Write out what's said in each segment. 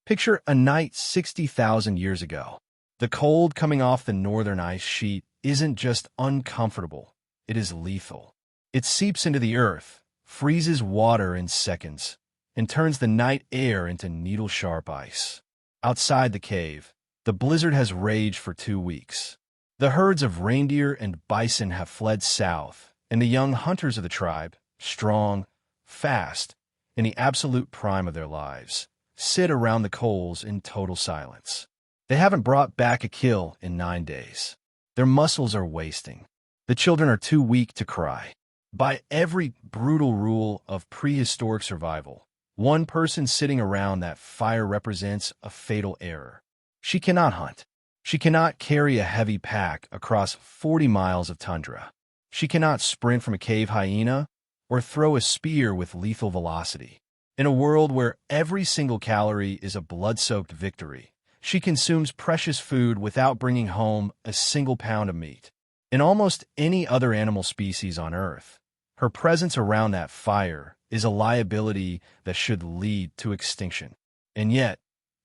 Picture a night 60,000 years ago. The cold coming off the northern ice sheet isn't just uncomfortable, it is lethal. It seeps into the earth, freezes water in seconds, and turns the night air into needle-sharp ice. Outside the cave, the blizzard has raged for 2 weeks. The herds of reindeer and bison have fled south, and the young hunters of the tribe, strong, fast, in the absolute prime of their lives, sit around the coals in total silence. They haven't brought back a kill in 9 days. Their muscles are wasting. The children are too weak to cry. By every brutal rule of prehistoric survival, one person sitting around that fire represents a fatal error. She cannot hunt. She cannot carry a heavy pack across 40 miles of tundra. She cannot sprint from a cave hyena or throw a spear with lethal velocity. In a world where every single calorie is a blood-soaked victory, she consumes precious food without bringing home a single pound of meat. In almost any other animal species on Earth, her presence around that fire is a liability that should lead to extinction. And yet,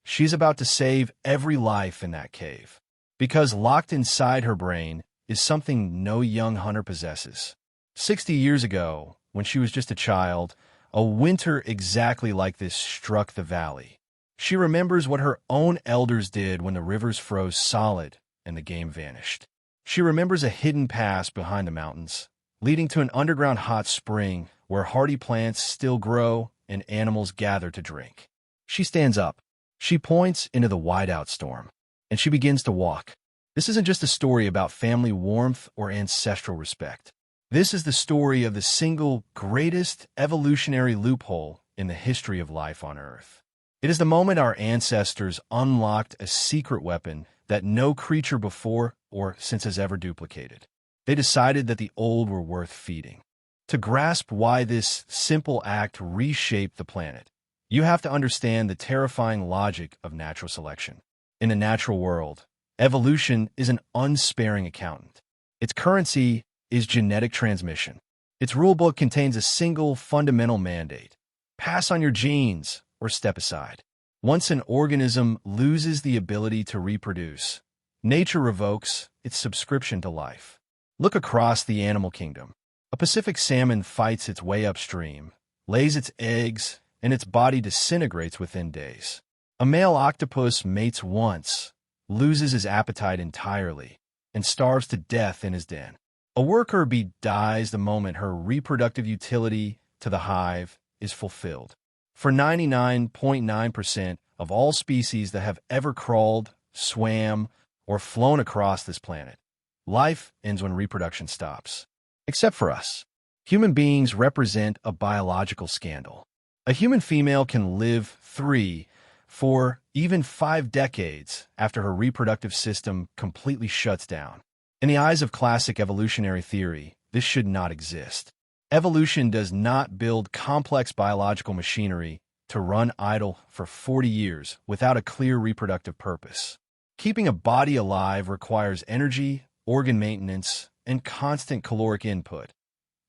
she's about to save every life in that cave, because locked inside her brain is something no young hunter possesses. 60 years ago, when she was just a child, a winter exactly like this struck the valley. She remembers what her own elders did when the rivers froze solid and the game vanished. She remembers a hidden pass behind the mountains, leading to an underground hot spring where hardy plants still grow and animals gather to drink. She stands up. She points into the whiteout storm, and she begins to walk. This isn't just a story about family warmth or ancestral respect. This is the story of the single greatest evolutionary loophole in the history of life on Earth. It is the moment our ancestors unlocked a secret weapon that no creature before or since has ever duplicated. They decided that the old were worth feeding. To grasp why this simple act reshaped the planet, you have to understand the terrifying logic of natural selection. In the natural world, evolution is an unsparing accountant. Its currency is genetic transmission. Its rulebook contains a single fundamental mandate: pass on your genes or step aside. Once an organism loses the ability to reproduce, nature revokes its subscription to life. Look across the animal kingdom. A Pacific salmon fights its way upstream, lays its eggs, and its body disintegrates within days. A male octopus mates once, loses his appetite entirely, and starves to death in his den. A worker bee dies the moment her reproductive utility to the hive is fulfilled. For 99.9% of all species that have ever crawled, swam, or flown across this planet, life ends when reproduction stops. Except for us. Human beings represent a biological scandal. A human female can live 3, 4, even 5 decades after her reproductive system completely shuts down. In the eyes of classic evolutionary theory, this should not exist. Evolution does not build complex biological machinery to run idle for 40 years without a clear reproductive purpose. Keeping a body alive requires energy, organ maintenance, and constant caloric input,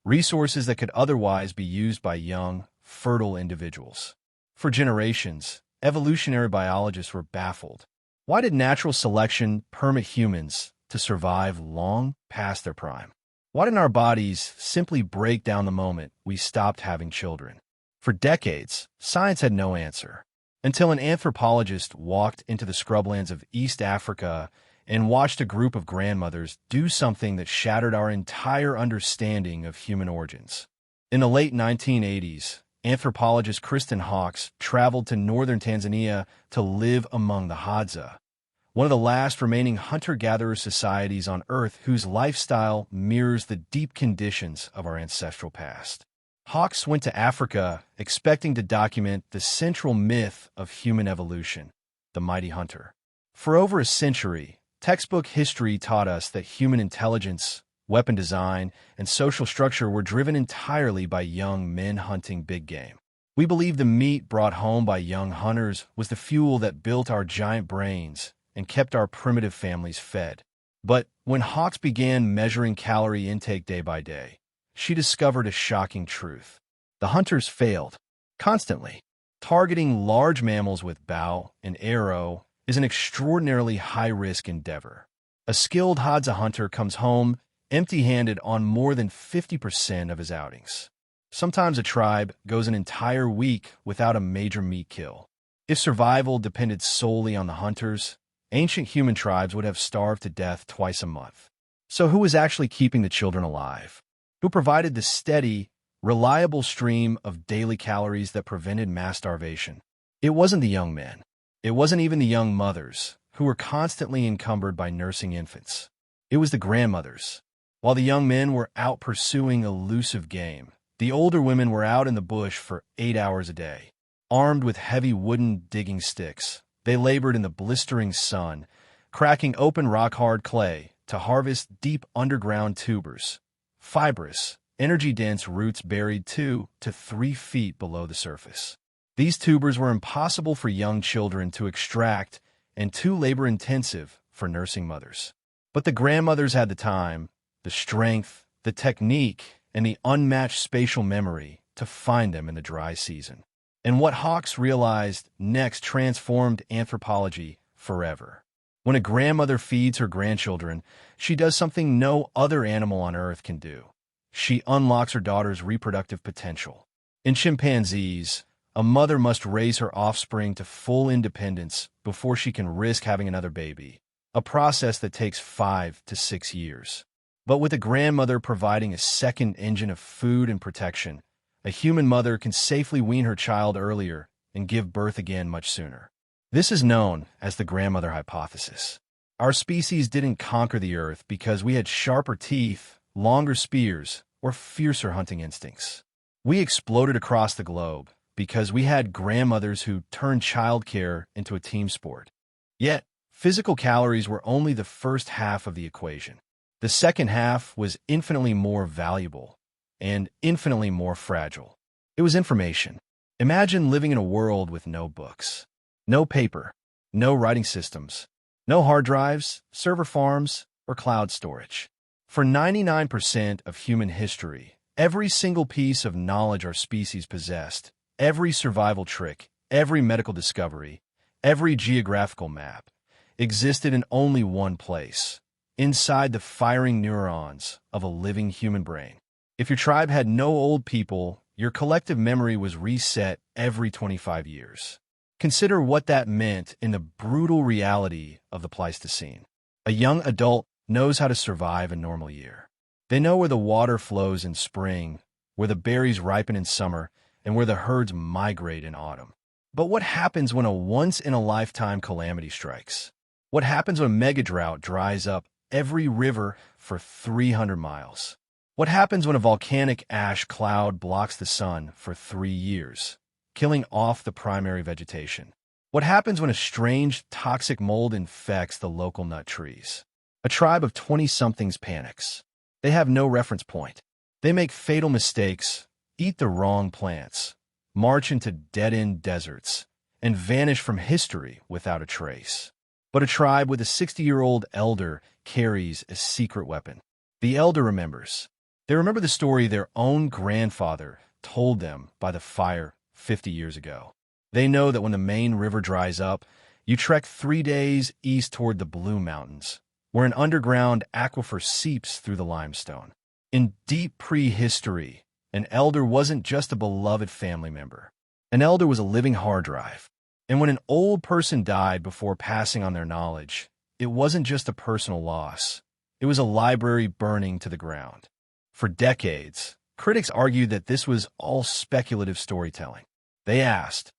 resources that could otherwise be used by young, fertile individuals. For generations, evolutionary biologists were baffled. Why did natural selection permit humans to survive long past their prime? Why didn't our bodies simply break down the moment we stopped having children? For decades, science had no answer, until an anthropologist walked into the scrublands of East Africa and watched a group of grandmothers do something that shattered our entire understanding of human origins. In the late 1980s, anthropologist Kristen Hawkes traveled to northern Tanzania to live among the Hadza, one of the last remaining hunter-gatherer societies on Earth whose lifestyle mirrors the deep conditions of our ancestral past. Hawkes went to Africa expecting to document the central myth of human evolution, the mighty hunter. For over a century, textbook history taught us that human intelligence, weapon design, and social structure were driven entirely by young men hunting big game. We believed the meat brought home by young hunters was the fuel that built our giant brains and kept our primitive families fed. But when Hawkes began measuring calorie intake day by day, she discovered a shocking truth. The hunters failed, constantly. Targeting large mammals with bow and arrow is an extraordinarily high-risk endeavor. A skilled Hadza hunter comes home empty-handed on more than 50% of his outings. Sometimes a tribe goes an entire week without a major meat kill. If survival depended solely on the hunters, ancient human tribes would have starved to death twice a month. So who was actually keeping the children alive? Who provided the steady, reliable stream of daily calories that prevented mass starvation? It wasn't the young men. It wasn't even the young mothers, who were constantly encumbered by nursing infants. It was the grandmothers. While the young men were out pursuing elusive game, the older women were out in the bush for 8 hours a day. Armed with heavy wooden digging sticks, they labored in the blistering sun, cracking open rock-hard clay to harvest deep underground tubers, fibrous, energy-dense roots buried 2 to 3 feet below the surface. These tubers were impossible for young children to extract and too labor-intensive for nursing mothers. But the grandmothers had the time, the strength, the technique, and the unmatched spatial memory to find them in the dry season. And what Hawks realized next transformed anthropology forever. When a grandmother feeds her grandchildren, she does something no other animal on Earth can do. She unlocks her daughter's reproductive potential. In chimpanzees, a mother must raise her offspring to full independence before she can risk having another baby, a process that takes 5 to 6 years. But with a grandmother providing a second engine of food and protection, a human mother can safely wean her child earlier and give birth again much sooner. This is known as the grandmother hypothesis. Our species didn't conquer the Earth because we had sharper teeth, longer spears, or fiercer hunting instincts. We exploded across the globe because we had grandmothers who turned childcare into a team sport. Yet, physical calories were only the first half of the equation. The second half was infinitely more valuable and infinitely more fragile. It was information. Imagine living in a world with no books, no paper, no writing systems, no hard drives, server farms, or cloud storage. For 99% of human history, every single piece of knowledge our species possessed, every survival trick, every medical discovery, every geographical map, existed in only one place: inside the firing neurons of a living human brain. If your tribe had no old people, your collective memory was reset every 25 years. Consider what that meant in the brutal reality of the Pleistocene. A young adult knows how to survive a normal year. They know where the water flows in spring, where the berries ripen in summer, and where the herds migrate in autumn. But what happens when a once-in-a-lifetime calamity strikes? What happens when a mega-drought dries up every river for 300 miles? What happens when a volcanic ash cloud blocks the sun for 3 years, killing off the primary vegetation? What happens when a strange, toxic mold infects the local nut trees? A tribe of 20-somethings panics. They have no reference point. They make fatal mistakes, eat the wrong plants, march into dead-end deserts, and vanish from history without a trace. But a tribe with a 60-year-old elder carries a secret weapon. The elder remembers. They remember the story their own grandfather told them by the fire 50 years ago. They know that when the main river dries up, you trek 3 days east toward the Blue Mountains, where an underground aquifer seeps through the limestone. In deep prehistory, an elder wasn't just a beloved family member. An elder was a living hard drive. And when an old person died before passing on their knowledge, it wasn't just a personal loss. It was a library burning to the ground. For decades, critics argued that this was all speculative storytelling. They asked,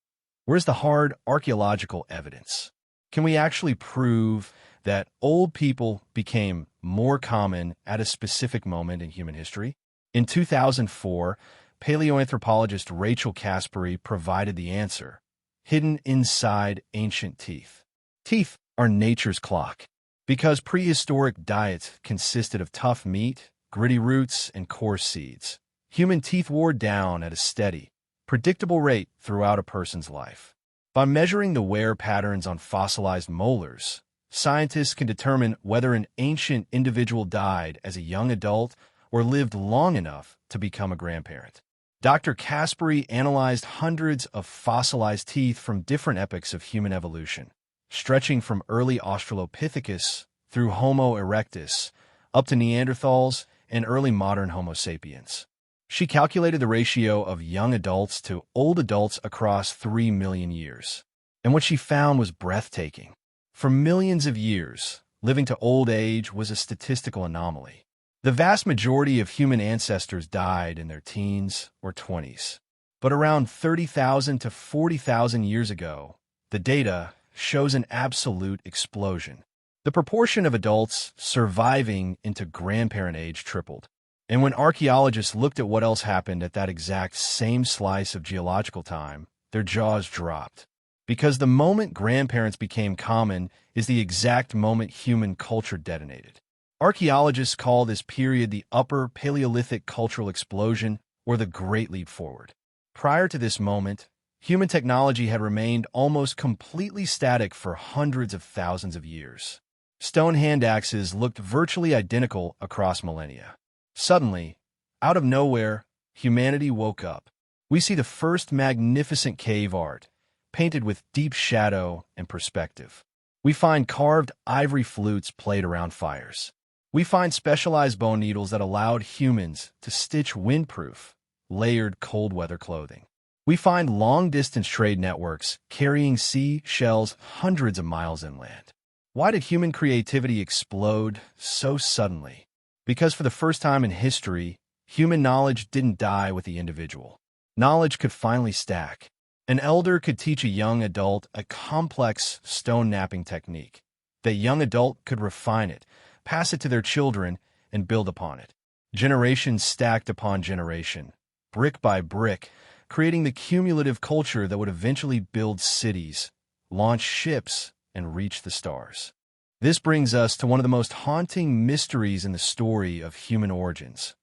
where's the hard archaeological evidence? Can we actually prove that old people became more common at a specific moment in human history? In 2004, paleoanthropologist Rachel Caspary provided the answer: hidden inside ancient teeth. Teeth are nature's clock. Because prehistoric diets consisted of tough meat, gritty roots, and coarse seeds, human teeth wore down at a steady, predictable rate throughout a person's life. By measuring the wear patterns on fossilized molars, scientists can determine whether an ancient individual died as a young adult or lived long enough to become a grandparent. Dr. Kasperi analyzed hundreds of fossilized teeth from different epochs of human evolution, stretching from early Australopithecus through Homo erectus, up to Neanderthals and early modern Homo sapiens. She calculated the ratio of young adults to old adults across 3 million years. And what she found was breathtaking. For millions of years, living to old age was a statistical anomaly. The vast majority of human ancestors died in their teens or 20s. But around 30,000 to 40,000 years ago, the data shows an absolute explosion. The proportion of adults surviving into grandparent age tripled. And when archaeologists looked at what else happened at that exact same slice of geological time, their jaws dropped. Because the moment grandparents became common is the exact moment human culture detonated. Archaeologists call this period the Upper Paleolithic cultural explosion, or the Great Leap Forward. Prior to this moment, human technology had remained almost completely static for hundreds of thousands of years. Stone hand axes looked virtually identical across millennia. Suddenly, out of nowhere, humanity woke up. We see the first magnificent cave art, painted with deep shadow and perspective. We find carved ivory flutes played around fires. We find specialized bone needles that allowed humans to stitch windproof, layered cold-weather clothing. We find long-distance trade networks carrying sea shells hundreds of miles inland. Why did human creativity explode so suddenly? Because for the first time in history, human knowledge didn't die with the individual. Knowledge could finally stack. An elder could teach a young adult a complex stone knapping technique. The young adult could refine it, pass it to their children, and build upon it. Generations stacked upon generation, brick by brick, creating the cumulative culture that would eventually build cities, launch ships, and reach the stars. This brings us to one of the most haunting mysteries in the story of human origins.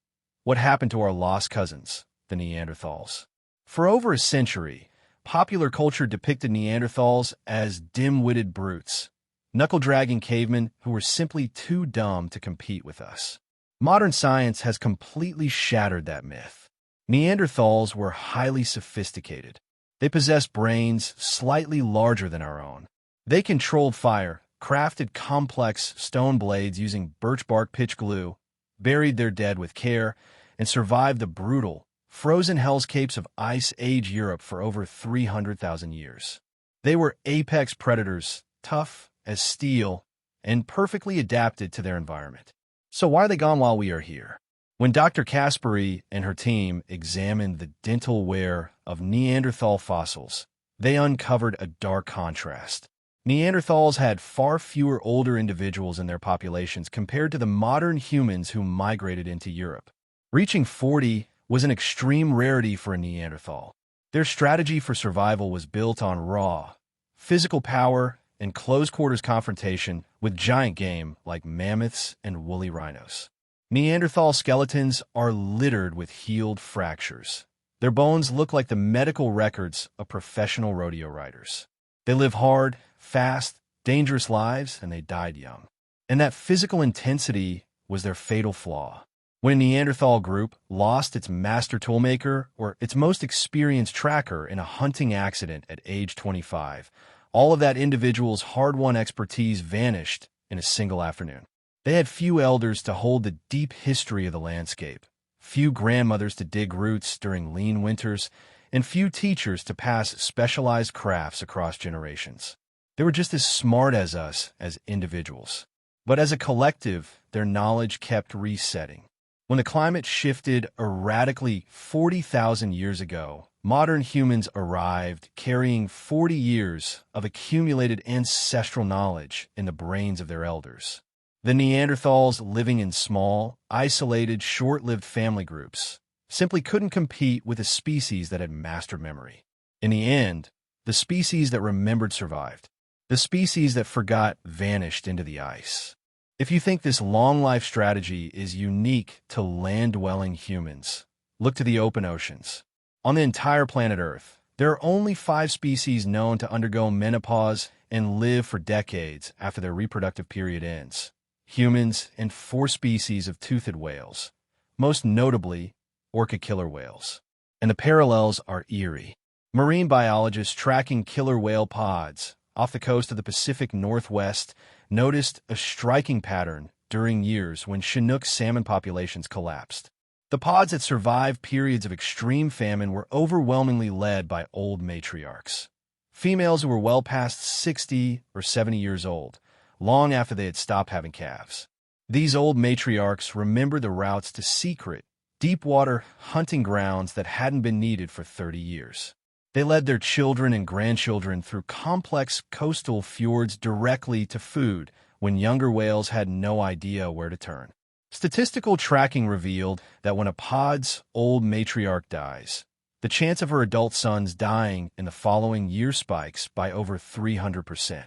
What happened to our lost cousins, the Neanderthals? For over a century, popular culture depicted Neanderthals as dim-witted brutes, knuckle-dragging cavemen who were simply too dumb to compete with us. Modern science has completely shattered that myth. Neanderthals were highly sophisticated. They possessed brains slightly larger than our own. They controlled fire, crafted complex stone blades using birch bark pitch glue, buried their dead with care, and survived the brutal, frozen hellscapes of Ice Age Europe for over 300,000 years. They were apex predators, tough as steel, and perfectly adapted to their environment. So why are they gone while we are here? When Dr. Kasperi and her team examined the dental wear of Neanderthal fossils, they uncovered a dark contrast. Neanderthals had far fewer older individuals in their populations compared to the modern humans who migrated into Europe. Reaching 40 was an extreme rarity for a Neanderthal. Their strategy for survival was built on raw, physical power and close-quarters confrontation with giant game like mammoths and woolly rhinos. Neanderthal skeletons are littered with healed fractures. Their bones look like the medical records of professional rodeo riders. They live hard, fast, dangerous lives, and they died young. And that physical intensity was their fatal flaw. When a Neanderthal group lost its master toolmaker or its most experienced tracker in a hunting accident at age 25, all of that individual's hard-won expertise vanished in a single afternoon. They had few elders to hold the deep history of the landscape, few grandmothers to dig roots during lean winters, and few teachers to pass specialized crafts across generations. They were just as smart as us as individuals. But as a collective, their knowledge kept resetting. When the climate shifted erratically 40,000 years ago, modern humans arrived carrying 40 years of accumulated ancestral knowledge in the brains of their elders. The Neanderthals, living in small, isolated, short-lived family groups, simply couldn't compete with a species that had mastered memory. In the end, the species that remembered survived. The species that forgot vanished into the ice. If you think this long-life strategy is unique to land-dwelling humans, look to the open oceans. On the entire planet Earth, there are only 5 species known to undergo menopause and live for decades after their reproductive period ends. Humans and 4 species of toothed whales, most notably orca killer whales. And the parallels are eerie. Marine biologists tracking killer whale pods off the coast of the Pacific Northwest noticed a striking pattern during years when Chinook salmon populations collapsed. The pods that survived periods of extreme famine were overwhelmingly led by old matriarchs, females who were well past 60 or 70 years old, long after they had stopped having calves. These old matriarchs remembered the routes to secret, deep-water hunting grounds that hadn't been needed for 30 years. They led their children and grandchildren through complex coastal fjords directly to food when younger whales had no idea where to turn. Statistical tracking revealed that when a pod's old matriarch dies, the chance of her adult sons dying in the following year spikes by over 300%.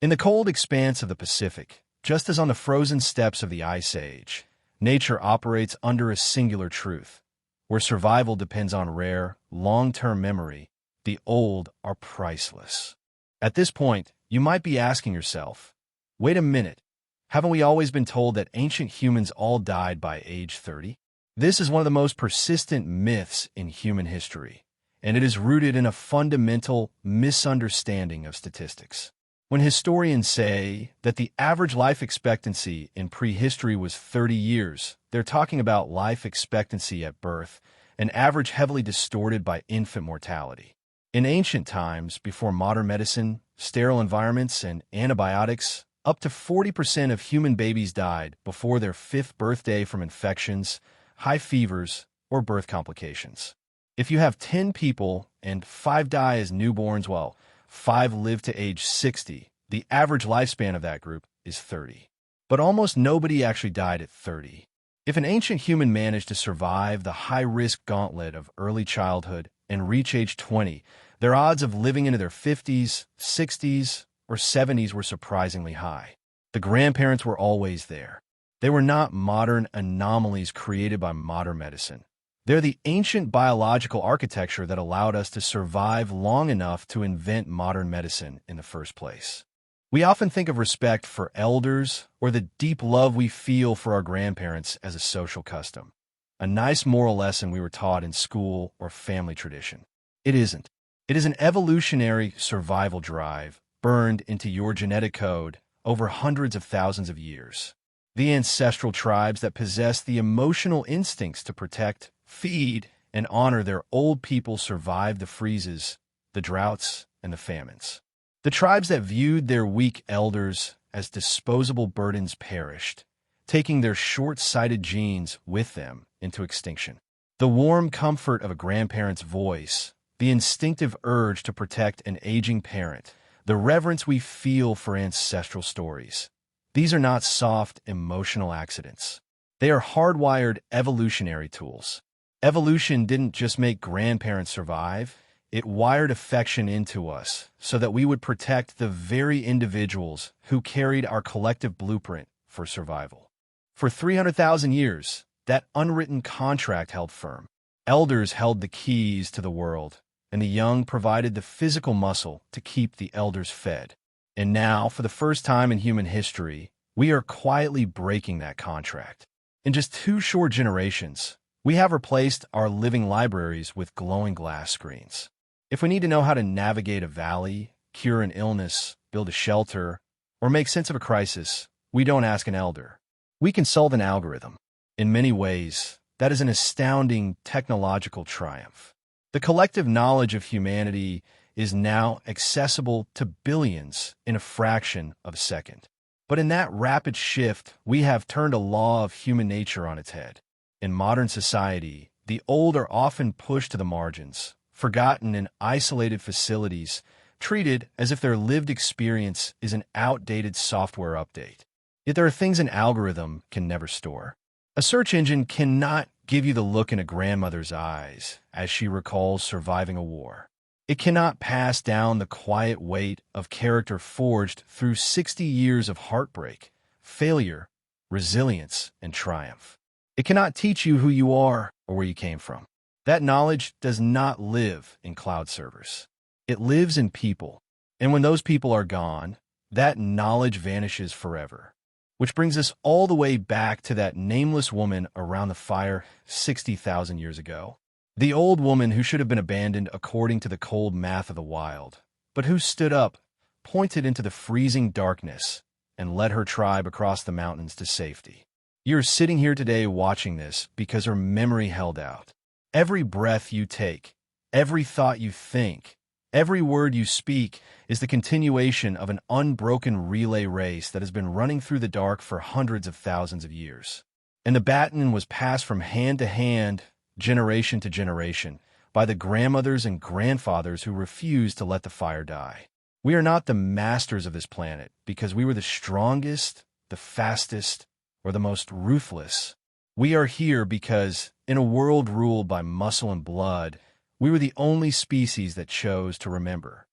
In the cold expanse of the Pacific, just as on the frozen steppes of the Ice Age, nature operates under a singular truth. Where survival depends on rare, long-term memory, the old are priceless. At this point, you might be asking yourself, wait a minute, haven't we always been told that ancient humans all died by age 30? This is one of the most persistent myths in human history, and it is rooted in a fundamental misunderstanding of statistics. When historians say that the average life expectancy in prehistory was 30 years, they're talking about life expectancy at birth, an average heavily distorted by infant mortality. In ancient times, before modern medicine, sterile environments, and antibiotics, up to 40% of human babies died before their 5th birthday from infections, high fevers, or birth complications. If you have 10 people and 5 die as newborns while 5 live to age 60, the average lifespan of that group is 30. But almost nobody actually died at 30. If an ancient human managed to survive the high-risk gauntlet of early childhood and reach age 20, their odds of living into their 50s, 60s, or 70s were surprisingly high. The grandparents were always there. They were not modern anomalies created by modern medicine. They're the ancient biological architecture that allowed us to survive long enough to invent modern medicine in the first place. We often think of respect for elders or the deep love we feel for our grandparents as a social custom, a nice moral lesson we were taught in school or family tradition. It isn't. It is an evolutionary survival drive burned into your genetic code over hundreds of thousands of years. The ancestral tribes that possess the emotional instincts to protect, feed, and honor their old people survived the freezes, the droughts, and the famines. The tribes that viewed their weak elders as disposable burdens perished, taking their short-sighted genes with them into extinction. The warm comfort of a grandparent's voice, the instinctive urge to protect an aging parent, the reverence we feel for ancestral stories. These are not soft, emotional accidents. They are hardwired evolutionary tools. Evolution didn't just make grandparents survive, it wired affection into us so that we would protect the very individuals who carried our collective blueprint for survival. For 300,000 years, that unwritten contract held firm. Elders held the keys to the world, and the young provided the physical muscle to keep the elders fed. And now, for the first time in human history, we are quietly breaking that contract. In just 2 short generations, we have replaced our living libraries with glowing glass screens. If we need to know how to navigate a valley, cure an illness, build a shelter, or make sense of a crisis, we don't ask an elder. We consult an algorithm. In many ways, that is an astounding technological triumph. The collective knowledge of humanity is now accessible to billions in a fraction of a second. But in that rapid shift, we have turned a law of human nature on its head. In modern society, the old are often pushed to the margins, forgotten in isolated facilities, treated as if their lived experience is an outdated software update. Yet there are things an algorithm can never store. A search engine cannot give you the look in a grandmother's eyes as she recalls surviving a war. It cannot pass down the quiet weight of character forged through 60 years of heartbreak, failure, resilience, and triumph. It cannot teach you who you are or where you came from. That knowledge does not live in cloud servers. It lives in people. And when those people are gone, that knowledge vanishes forever. Which brings us all the way back to that nameless woman around the fire 60,000 years ago. The old woman who should have been abandoned according to the cold math of the wild, but who stood up, pointed into the freezing darkness, and led her tribe across the mountains to safety. You're sitting here today watching this because her memory held out. Every breath you take, every thought you think, every word you speak is the continuation of an unbroken relay race that has been running through the dark for hundreds of thousands of years. And the baton was passed from hand to hand, generation to generation, by the grandmothers and grandfathers who refused to let the fire die. We are not the masters of this planet because we were the strongest, the fastest, or the most ruthless. We are here because, in a world ruled by muscle and blood, we were the only species that chose to remember.